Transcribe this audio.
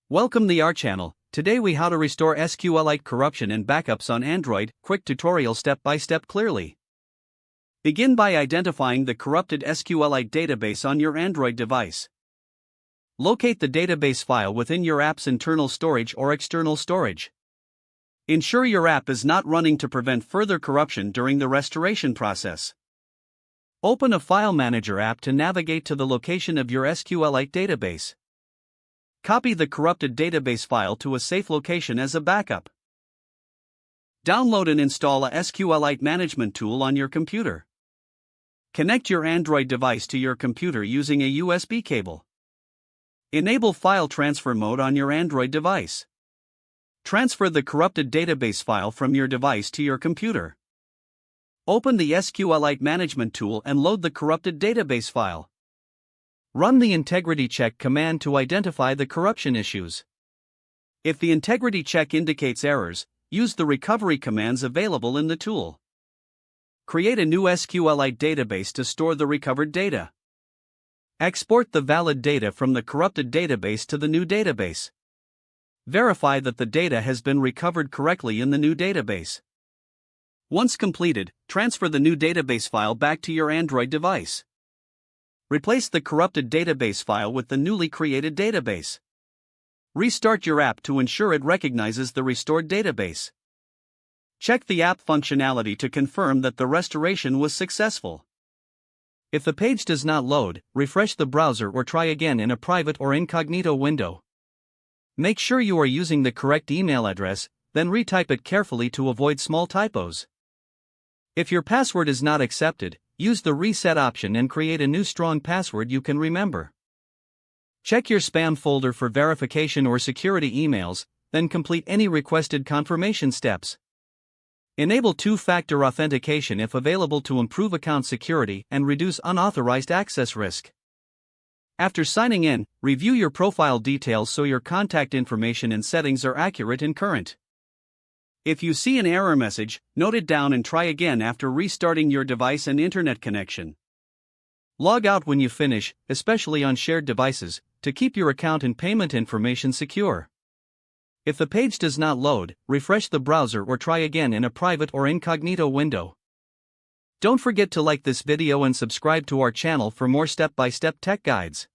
Welcome to our channel. Today we how to restore SQLite corruption and backups on Android. Quick tutorial step by step clearly. Begin by identifying the corrupted SQLite database on your Android device. Locate the database file within your app's internal storage or external storage. Ensure your app is not running to prevent further corruption during the restoration process. Open a File Manager app to navigate to the location of your SQLite database. Copy the corrupted database file to a safe location as a backup. Download and install a SQLite management tool on your computer. Connect your Android device to your computer using a USB cable. Enable file transfer mode on your Android device. Transfer the corrupted database file from your device to your computer. Open the SQLite management tool and load the corrupted database file. Run the integrity check command to identify the corruption issues. If the integrity check indicates errors, use the recovery commands available in the tool. Create a new SQLite database to store the recovered data. Export the valid data from the corrupted database to the new database. Verify that the data has been recovered correctly in the new database. Once completed, transfer the new database file back to your Android device. Replace the corrupted database file with the newly created database. Restart your app to ensure it recognizes the restored database. Check the app functionality to confirm that the restoration was successful. If the page does not load, refresh the browser or try again in a private or incognito window. Make sure you are using the correct email address, then retype it carefully to avoid small typos. If your password is not accepted, use the reset option and create a new strong password you can remember. Check your spam folder for verification or security emails, then complete any requested confirmation steps. Enable two-factor authentication if available to improve account security and reduce unauthorized access risk. After signing in, review your profile details so your contact information and settings are accurate and current. If you see an error message, note it down and try again after restarting your device and internet connection. Log out when you finish, especially on shared devices, to keep your account and payment information secure. If the page does not load, refresh the browser or try again in a private or incognito window. Don't forget to like this video and subscribe to our channel for more step-by-step tech guides.